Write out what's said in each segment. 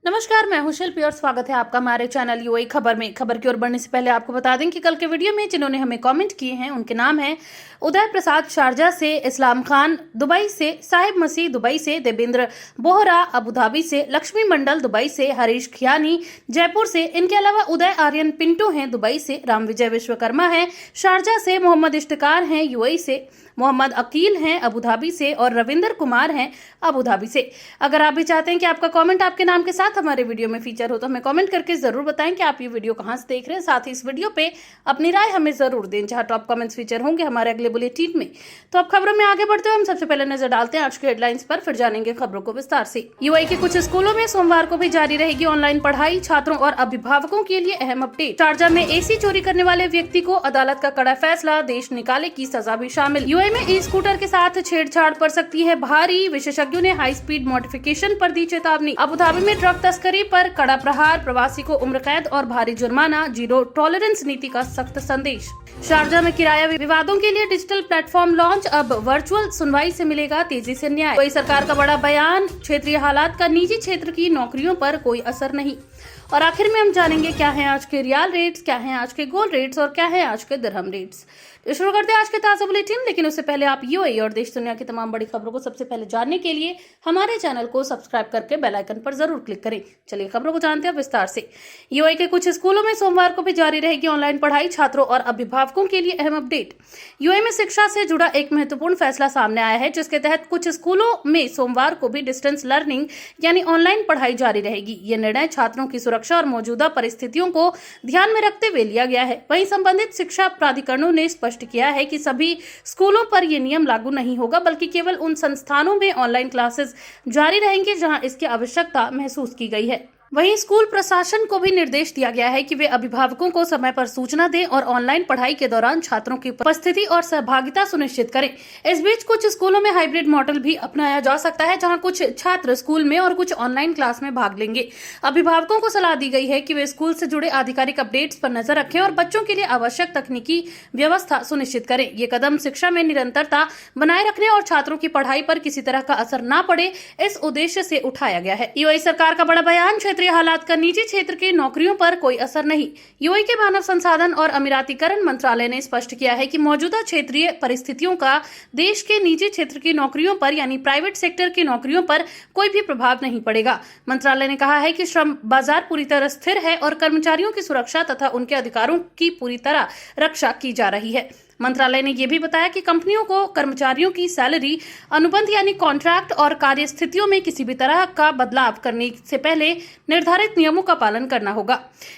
नमस्कार, मैं हूं शिल्पी और स्वागत है आपका हमारे चैनल यूएई खबर में। खबर की ओर बढ़ने से पहले आपको बता दें कि कल के वीडियो में जिन्होंने हमें कमेंट किए हैं उनके नाम हैं उदय प्रसाद शारजा से, इस्लाम खान दुबई से, साहिब मसीह दुबई से, देवेंद्र बोहरा अबू धाबी से, लक्ष्मी मंडल दुबई से, हरीश खियानी जयपुर से। इनके अलावा उदय आर्यन पिंटू हैं दुबई से, राम विजय विश्वकर्मा हैं शारजा से, मोहम्मद इश्तिकार हैं यूएई से, मोहम्मद अकील हैं अबू धाबी से और रविंदर कुमार हैं अबू धाबी से। अगर आप भी चाहते हैं कि आपका कमेंट आपके नाम के साथ हमारे वीडियो में फीचर हो तो हमें कमेंट करके जरूर बताएं कि आप ये वीडियो कहां से देख रहे हैं। साथ ही इस वीडियो पे अपनी राय हमें जरूर दें, जहां टॉप कमेंट्स फीचर होंगे हमारे अगले बुलेटिन में। तो अब खबरों में आगे बढ़ते हुए हम सबसे पहले नजर डालते हैं आज की हेडलाइंस पर, फिर जानेंगे खबरों को विस्तार से। यूएई के कुछ स्कूलों में सोमवार को भी जारी रहेगी ऑनलाइन पढ़ाई, छात्रों और अभिभावकों के लिए अहम अपडेट। शारजा में एसी चोरी करने वाले व्यक्ति को अदालत का कड़ा फैसला, देश निकाले की सजा भी शामिल। यूएई में ई स्कूटर के साथ छेड़छाड़ पड़ सकती है भारी, विशेषज्ञों ने हाई स्पीड मॉडिफिकेशन पर दी चेतावनी। अबू धाबी में ड्रग तस्करी पर कड़ा प्रहार, प्रवासी को उम्र कैद और भारी जुर्माना, जीरो टॉलरेंस नीति का सख्त संदेश। शारजा में किराया विवादों के लिए डिजिटल प्लेटफॉर्म लॉन्च, अब वर्चुअल सुनवाई से मिलेगा तेजी से न्याय। कोई सरकार का बड़ा बयान, क्षेत्रीय हालात का निजी क्षेत्र की नौकरियों पर कोई असर नहीं। और आखिर में हम जानेंगे क्या है आज के रियाल रेट्स, क्या है आज के गोल्ड रेट्स और क्या है आज के दिरहम रेट्स। तो शुरू करते हैं आज के ताजा बुलेटिन, लेकिन उससे पहले आप यूएई और देश दुनिया की तमाम बड़ी खबरों को सबसे पहले जानने के लिए हमारे चैनल को सब्सक्राइब करके बेल आइकन पर जरूर क्लिक करें। चलिए खबरों को जानते हैं विस्तार से। यूएई के कुछ स्कूलों में सोमवार को भी जारी रहेगी ऑनलाइन पढ़ाई, छात्रों और अभिभावकों के लिए अहम अपडेट। यूएई में शिक्षा से जुड़ा एक महत्वपूर्ण फैसला सामने आया है, जिसके तहत कुछ स्कूलों में सोमवार को भी डिस्टेंस लर्निंग यानी ऑनलाइन पढ़ाई जारी रहेगी। ये निर्णय छात्रों की सुरक्षा और मौजूदा परिस्थितियों को ध्यान में रखते हुए लिया गया है। वहीं संबंधित शिक्षा प्राधिकरणों ने स्पष्ट किया है कि सभी स्कूलों पर यह नियम लागू नहीं होगा, बल्कि केवल उन संस्थानों में ऑनलाइन क्लासेस जारी रहेंगे जहां इसकी आवश्यकता महसूस की गई है। वहीं स्कूल प्रशासन को भी निर्देश दिया गया है कि वे अभिभावकों को समय पर सूचना दें और ऑनलाइन पढ़ाई के दौरान छात्रों की उपस्थिति और सहभागिता सुनिश्चित करें। इस बीच कुछ स्कूलों में हाइब्रिड मॉडल भी अपनाया जा सकता है, जहां कुछ छात्र स्कूल में और कुछ ऑनलाइन क्लास में भाग लेंगे। अभिभावकों को सलाह दी गई है कि वे स्कूल से जुड़े आधिकारिक अपडेट्स पर नजर रखें और बच्चों के लिए आवश्यक तकनीकी व्यवस्था सुनिश्चित करें। ये कदम शिक्षा में निरंतरता बनाए रखने और छात्रों की पढ़ाई पर किसी तरह का असर न पड़े, इस उद्देश्य से उठाया गया है। यूएई सरकार का बड़ा बयान, क्षेत्रीय हालात का निजी क्षेत्र की नौकरियों पर कोई असर नहीं। यूएई के मानव संसाधन और अमीरातीकरण मंत्रालय ने स्पष्ट किया है कि मौजूदा क्षेत्रीय परिस्थितियों का देश के निजी क्षेत्र की नौकरियों पर यानी प्राइवेट सेक्टर की नौकरियों पर कोई भी प्रभाव नहीं पड़ेगा। मंत्रालय ने कहा है कि श्रम बाजार पूरी तरह स्थिर है और कर्मचारियों की सुरक्षा तथा उनके अधिकारों की पूरी तरह रक्षा की जा रही है। मंत्रालय ने यह भी बताया कि कंपनियों को कर्मचारियों की सैलरी, अनुबंध यानी कॉन्ट्रैक्ट और कार्य स्थितियों में किसी भी तरह का बदलाव करने से पहले निर्धारित नियमों का पालन करना होगा।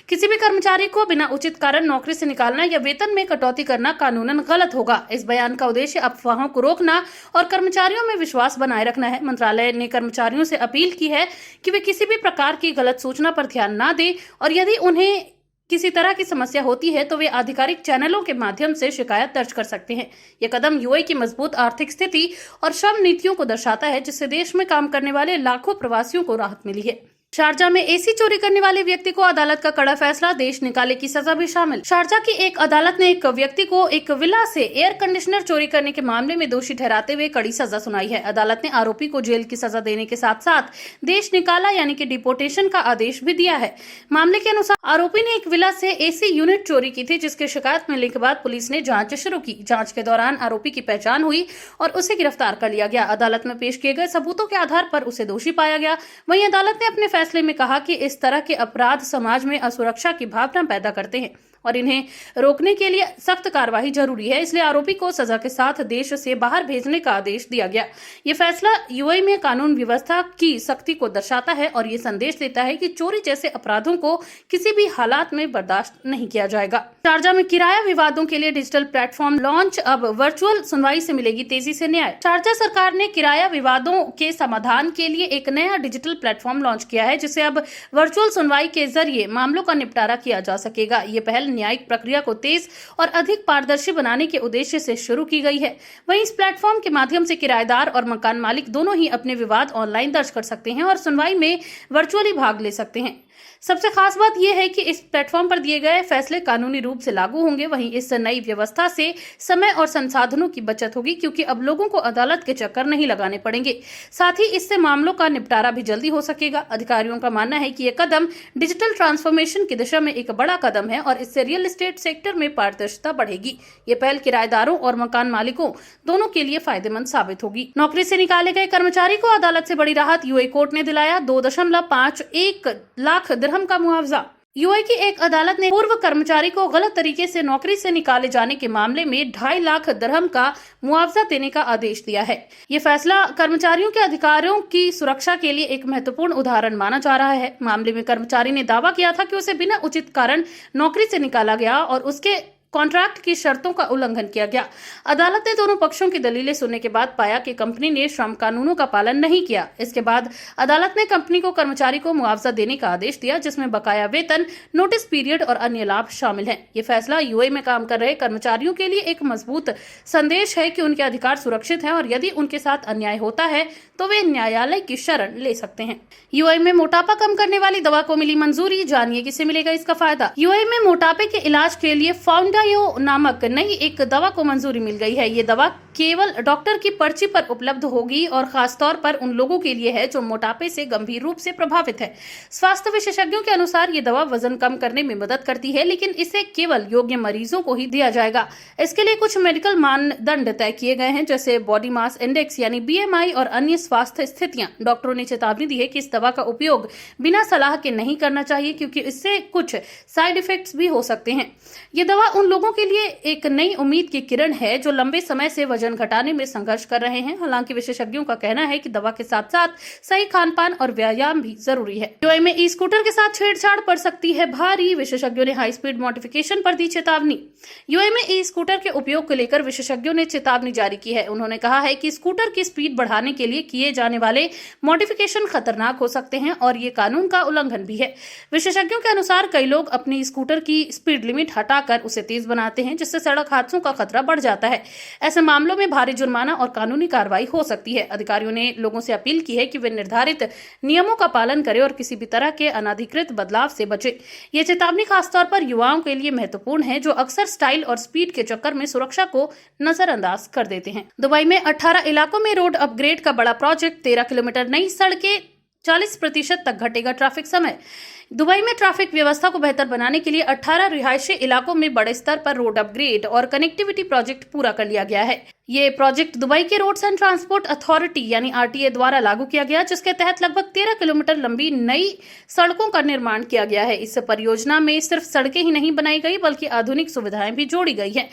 किसी भी कर्मचारी को बिना उचित कारण नौकरी से निकालना या वेतन में कटौती करना कानूनन गलत होगा। इस बयान का उद्देश्य अफवाहों को रोकना और कर्मचारियों में विश्वास बनाए रखना है। मंत्रालय ने कर्मचारियों से अपील की है कि वे किसी भी प्रकार की गलत सूचना पर ध्यान न दें और यदि उन्हें किसी तरह की समस्या होती है तो वे आधिकारिक चैनलों के माध्यम से शिकायत दर्ज कर सकते हैं। यह कदम यूएई की मजबूत आर्थिक स्थिति और श्रम नीतियों को दर्शाता है, जिससे देश में काम करने वाले लाखों प्रवासियों को राहत मिली है। शारजा में एसी चोरी करने वाले व्यक्ति को अदालत का कड़ा फैसला, देश निकाले की सजा भी शामिल। शारजा की एक अदालत ने एक व्यक्ति को एक विला से एयर कंडीशनर चोरी करने के मामले में दोषी ठहराते हुए कड़ी सजा सुनाई है। अदालत ने आरोपी को जेल की सजा देने के साथ साथ देश निकाला यानी कि डिपोर्टेशन का आदेश भी दिया है। मामले के अनुसार आरोपी ने एक विला से एसी यूनिट चोरी की थी, जिसकी शिकायत मिलने के बाद पुलिस ने जांच शुरू की। जांच के दौरान आरोपी की पहचान हुई और उसे गिरफ्तार कर लिया गया। अदालत में पेश किए गए सबूतों के आधार पर उसे दोषी पाया गया। वहीं अदालत ने अपने फैसले में कहा कि इस तरह के अपराध समाज में असुरक्षा की भावना पैदा करते हैं और इन्हें रोकने के लिए सख्त कार्रवाई जरूरी है, इसलिए आरोपी को सजा के साथ देश से बाहर भेजने का आदेश दिया गया। ये फैसला यूएई में कानून व्यवस्था की सख्ती को दर्शाता है और ये संदेश देता है कि चोरी जैसे अपराधों को किसी भी हालात में बर्दाश्त नहीं किया जाएगा। शारजा में किराया विवादों के लिए डिजिटल प्लेटफॉर्म लॉन्च, अब वर्चुअल सुनवाई से मिलेगी तेजी से न्याय। शारजा सरकार ने किराया विवादों के समाधान के लिए एक नया डिजिटल प्लेटफॉर्म लॉन्च किया है, जिससे अब वर्चुअल सुनवाई के जरिए मामलों का निपटारा किया जा सकेगा। ये पहल न्यायिक प्रक्रिया को तेज और अधिक पारदर्शी बनाने के उद्देश्य से शुरू की गई है। वहीं इस प्लेटफॉर्म के माध्यम से किराएदार और मकान मालिक दोनों ही अपने विवाद ऑनलाइन दर्ज कर सकते हैं और सुनवाई में वर्चुअली भाग ले सकते हैं। सबसे खास बात यह है कि इस प्लेटफॉर्म पर दिए गए फैसले कानूनी रूप से लागू होंगे। वहीं इस नई व्यवस्था से समय और संसाधनों की बचत होगी, क्योंकि अब लोगों को अदालत के चक्कर नहीं लगाने पड़ेंगे। साथ ही इससे मामलों का निपटारा भी जल्दी हो सकेगा। अधिकारियों का मानना है कि यह कदम डिजिटल ट्रांसफॉर्मेशन की दिशा में एक बड़ा कदम है और इससे रियल एस्टेट सेक्टर में पारदर्शिता बढ़ेगी। ये पहल किराएदारों और मकान मालिकों दोनों के लिए फायदेमंद साबित होगी। नौकरी से निकाले गए कर्मचारी को अदालत से बड़ी राहत। यूएई कोर्ट ने दिलाया 2.51 लाख दिरहम का मुआवजा। यूएई की एक अदालत ने पूर्व कर्मचारी को गलत तरीके से नौकरी से निकाले जाने के मामले में 2.5 लाख दिरहम का मुआवजा देने का आदेश दिया है। ये फैसला कर्मचारियों के अधिकारों की सुरक्षा के लिए एक महत्वपूर्ण उदाहरण माना जा रहा है। मामले में कर्मचारी ने दावा किया था कि उसे बिना उचित कारण नौकरी से निकाला गया और उसके कॉन्ट्रैक्ट की शर्तों का उल्लंघन किया गया। अदालत ने दोनों पक्षों की दलीलें सुनने के बाद पाया कि कंपनी ने श्रम कानूनों का पालन नहीं किया। इसके बाद अदालत ने कंपनी को कर्मचारी को मुआवजा देने का आदेश दिया, जिसमें बकाया वेतन, नोटिस पीरियड और अन्य लाभ शामिल हैं। ये फैसला यूएई में काम कर रहे कर्मचारियों के लिए एक मजबूत संदेश है कि उनके अधिकार सुरक्षित हैं और यदि उनके साथ अन्याय होता है तो वे न्यायालय की शरण ले सकते हैं। यूएई में मोटापा कम करने वाली दवा को मिली मंजूरी। जानिए किसे मिलेगा इसका फायदा। यूएई में मोटापे के इलाज के लिए फाउंडायो नामक नई एक दवा को मंजूरी मिल गई है। ये दवा केवल डॉक्टर की पर्ची पर उपलब्ध होगी और खास तौर पर उन लोगों के लिए है जो मोटापे से गंभीर रूप से प्रभावित है। स्वास्थ्य विशेषज्ञों के अनुसार ये दवा वजन कम करने में मदद करती है, लेकिन इसे केवल योग्य मरीजों को ही दिया जाएगा। इसके लिए कुछ मेडिकल मानदंड तय किए गए हैं, जैसे बॉडी मास इंडेक्स यानी बीएमआई और अन्य स्वास्थ्य स्थितियां। डॉक्टरों ने चेतावनी दी है कि इस दवा का उपयोग बिना सलाह के नहीं करना चाहिए, क्योंकि इससे कुछ साइड इफेक्ट्स भी हो सकते हैं। ये दवा उन लोगों के लिए एक नई उम्मीद की किरण है जो लंबे समय से वजन घटाने में संघर्ष कर रहे हैं। हालांकि विशेषज्ञों का कहना है कि दवा के साथ साथ सही खान-पान और व्यायाम भी जरूरी है। यूएई में ई स्कूटर के साथ छेड़छाड़ पड़ सकती है भारी। विशेषज्ञों ने हाई स्पीड मॉडिफिकेशन पर दी चेतावनी। यूएई में ई स्कूटर के उपयोग को लेकर विशेषज्ञों ने चेतावनी जारी की है। उन्होंने कहा है कि स्कूटर की स्पीड बढ़ाने के लिए किए जाने वाले मॉडिफिकेशन खतरनाक हो सकते हैं और ये कानून का उल्लंघन भी है। विशेषज्ञों के अनुसार कई लोग अपनी स्कूटर की स्पीड लिमिट हटाकर उसे तेज बनाते हैं, जिससे सड़क हादसों का खतरा बढ़ जाता है। ऐसे मामलों में भारी जुर्माना और कानूनी कार्रवाई हो सकती है। अधिकारियों ने लोगों से अपील की है कि वे निर्धारित नियमों का पालन करें और किसी भी तरह के अनधिकृत बदलाव से बचें। ये चेतावनी खासतौर पर युवाओं के लिए महत्वपूर्ण है, जो अक्सर स्टाइल और स्पीड के चक्कर में सुरक्षा को नजरअंदाज कर देते हैं। दुबई में 18 इलाकों में रोड अपग्रेड का बड़ा प्रोजेक्ट। 13 किलोमीटर नई सड़कें, 40% तक घटेगा ट्रैफिक समय। दुबई में ट्रैफिक व्यवस्था को बेहतर बनाने के लिए 18 रिहायशी इलाकों में बड़े स्तर पर रोड अपग्रेड और कनेक्टिविटी प्रोजेक्ट पूरा कर लिया गया है। ये प्रोजेक्ट दुबई के रोड्स एंड ट्रांसपोर्ट अथॉरिटी यानी आरटीए द्वारा लागू किया गया, जिसके तहत लगभग 13 किलोमीटर लंबी नई सड़कों का निर्माण किया गया है। इस परियोजना में सिर्फ सड़कें ही नहीं बनाई गई, बल्कि आधुनिक सुविधाएं भी जोड़ी गई हैं।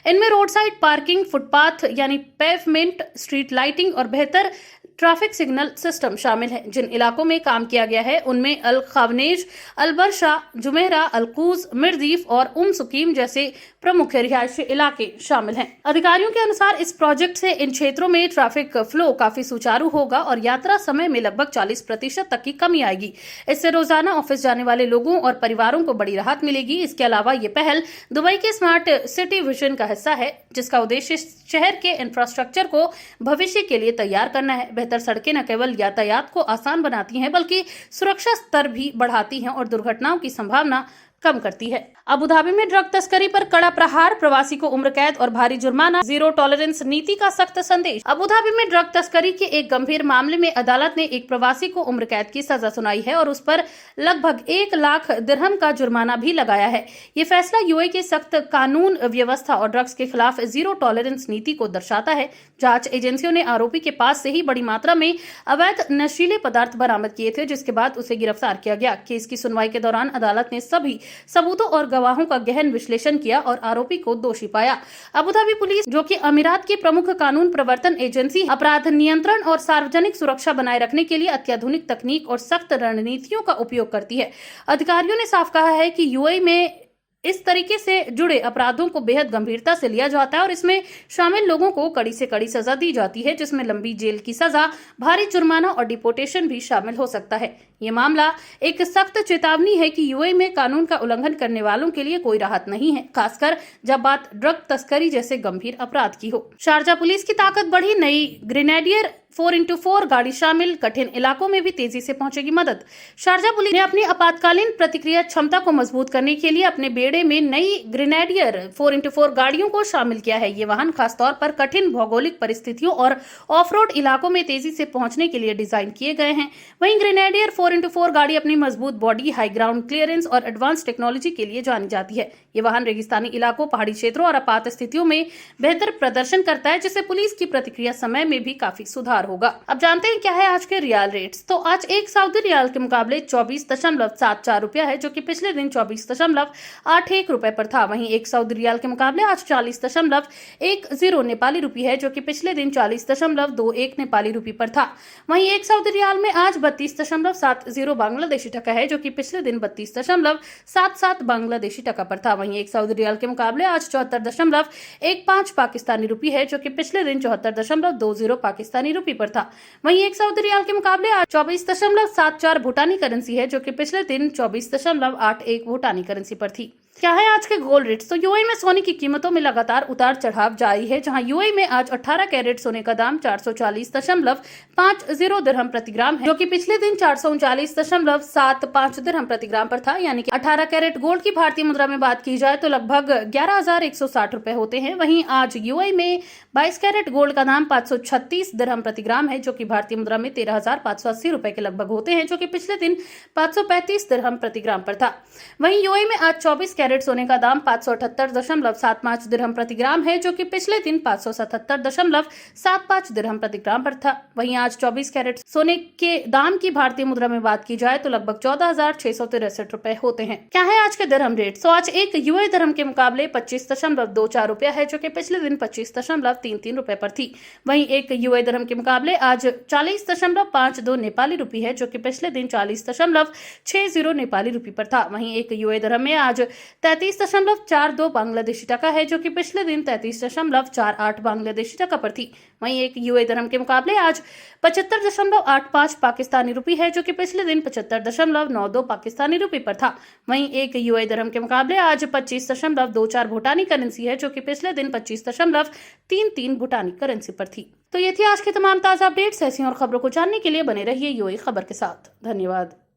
इनमें रोड साइड पार्किंग, फुटपाथ यानी पेवमेंट, स्ट्रीट लाइटिंग और बेहतर ट्रैफिक सिग्नल सिस्टम शामिल है। जिन इलाकों में काम किया गया है उनमें अल खावनेज, अल बरशा, जुमेरा, अलकूज, मिर्दीफ और सुकीम जैसे प्रमुख रिहायशी इलाके शामिल हैं। अधिकारियों के अनुसार इस प्रोजेक्ट से इन क्षेत्रों में ट्रैफिक फ्लो काफी सुचारू होगा और यात्रा समय में लगभग 40% तक की कमी आएगी। इससे रोजाना ऑफिस जाने वाले लोगों और परिवारों को बड़ी राहत मिलेगी। इसके अलावा ये पहल दुबई के स्मार्ट सिटी विजन का हिस्सा है, जिसका उद्देश्य शहर के इंफ्रास्ट्रक्चर को भविष्य के लिए तैयार करना है। बेहतर सड़कें न केवल यातायात को आसान बनाती हैं, बल्कि सुरक्षा स्तर भी बढ़ाती हैं और दुर्घटनाओं की संभावना कम करती है। अबू धाबी में ड्रग तस्करी पर कड़ा प्रहार, प्रवासी को उम्र कैद और भारी जुर्माना। जीरो टॉलरेंस नीति का सख्त संदेश। अबू धाबी में ड्रग तस्करी के एक गंभीर मामले में अदालत ने एक प्रवासी को उम्र कैद की सजा सुनाई है और उस पर लगभग 1 लाख दिरहम का जुर्माना भी लगाया है। ये फैसला यूएई की सख्त कानून व्यवस्था और ड्रग्स के खिलाफ जीरो टॉलरेंस नीति को दर्शाता है। जांच एजेंसियों ने आरोपी के पास से ही बड़ी मात्रा में अवैध नशीले पदार्थ बरामद किए थे, जिसके बाद उसे गिरफ्तार किया गया। केस की सुनवाई के दौरान अदालत ने सभी सबूतों और गवाहों का गहन विश्लेषण किया और आरोपी को दोषी पाया। अबू धाबी पुलिस, जो कि अमीरात की प्रमुख कानून प्रवर्तन एजेंसी, अपराध नियंत्रण और सार्वजनिक सुरक्षा बनाए रखने के लिए अत्याधुनिक तकनीक और सख्त रणनीतियों का उपयोग करती है। अधिकारियों ने साफ कहा है कि यूएई में इस तरीके से जुड़े अपराधों को बेहद गंभीरता से लिया जाता है और इसमें शामिल लोगों को कड़ी से कड़ी सजा दी जाती है, जिसमें लंबी जेल की सजा, भारी जुर्माना और डिपोटेशन भी शामिल हो सकता है। ये मामला एक सख्त चेतावनी है कि यूएई में कानून का उल्लंघन करने वालों के लिए कोई राहत नहीं है, खासकर जब बात ड्रग तस्करी जैसे गंभीर अपराध की हो। शारजा पुलिस की ताकत बढ़ी, नई ग्रेनेडियर 4x4 गाड़ी शामिल, कठिन इलाकों में भी तेजी से पहुंचेगी मदद। शारजा पुलिस ने अपनी आपातकालीन प्रतिक्रिया क्षमता को मजबूत करने के लिए अपने बेड़े में नई ग्रेनेडियर 4x4 गाड़ियों को शामिल किया है। ये वाहन खासतौर पर कठिन भौगोलिक परिस्थितियों और ऑफ रोड इलाकों में तेजी से पहुंचने के लिए डिजाइन किए गए हैं। वहीं ग्रेनेडियर 4x4 गाड़ी अपनी मजबूत बॉडी, हाई ग्राउंड क्लियरेंस और एडवांस टेक्नोलॉजी के लिए जानी जाती है। ये वाहन रेगिस्तानी इलाकों, पहाड़ी क्षेत्रों और आपात स्थितियों में बेहतर प्रदर्शन करता है, जिससे पुलिस की प्रतिक्रिया समय में भी काफी सुधार होगा। अब जानते हैं क्या है आज के रियाल रेट्स। तो आज एक सऊदी रियाल के मुकाबले 24.74 रुपया है, जो कि पिछले दिन 24.81 रुपए पर था। वहीं एक सऊदी रियाल के मुकाबले आज 40.10 नेपाली रुपये है, जो कि पिछले दिन 40.21 नेपाली रुपये पर था। वहीं एक सऊदी रियाल में आज 32.70 बांग्लादेशी टका है, जो कि पिछले दिन 32.77 बांग्लादेशी टका पर था। वहीं एक सऊदी रियाल के मुकाबले आज 74.15 पाकिस्तानी रुपये है, जो कि पिछले दिन 74.20 पाकिस्तानी रुपये पर था। वहीं एक सऊदी रियाल के मुकाबले आज 24.74 भूटानी करेंसी है, जो कि पिछले दिन 24.81 भूटानी करेंसी पर थी। क्या है आज के गोल्ड रेट्स। तो यूएई में सोने की कीमतों में लगातार उतार चढ़ाव जारी है, जहां यूएई में आज 18 कैरेट सोने का दाम 440.50 दिरहम प्रति ग्राम है, जो कि पिछले दिन 439.75 दिरहम प्रति ग्राम पर था। यानी कि 18 कैरेट गोल्ड की भारतीय मुद्रा में बात की जाए तो लगभग 11,160 रुपए होते हैं। वहीं आज यूएई में 22 कैरेट गोल्ड का दाम 536 दिरहम प्रति ग्राम है, जो कि भारतीय मुद्रा में 13,580 रुपए के लगभग होते हैं, जो कि पिछले दिन 535 दिरहम प्रति ग्राम पर था। वहीं यूएई में आज 24 कैरेट सोने का दाम 578.75 दिरहम प्रति ग्राम है, जो कि पिछले दिन 577.75 दिरहम प्रति ग्राम पर था। वहीं आज 24 कैरेट सोने के दाम की भारतीय मुद्रा में बात की जाए तो लगभग 14,663 रुपए होते हैं। क्या है आज के दिरहम रेट। तो आज एक यूएई दिरहम के मुकाबले 25.24 रुपया है, जो कि पिछले दिन 25.33 रुपए पर थी। वहीं एक यूएई दिरहम के मुकाबले आज 40.52 नेपाली रुपये है, जो कि पिछले दिन 40.60 नेपाली रुपये पर था। वहीं एक यूएई दिरहम में आज 33.42 बांग्लादेशी टका है, जो कि पिछले दिन 33.48 बांग्लादेशी टका पर थी। वहीं एक यूएई दिरहम के मुकाबले आज 75.85 पाकिस्तानी रुपये है, जो कि पिछले दिन 75.92 पाकिस्तानी रुपये पर था। वहीं एक यूएई दिरहम के मुकाबले आज 25.24 भूटानी करेंसी है, जो कि पिछले दिन 25.33 भूटानी करेंसी पर थी। तो ये थी आज के तमाम ताज़ा अपडेट्स। ऐसी और खबरों को जानने के लिए बने रहिए यूएई खबर के साथ। धन्यवाद।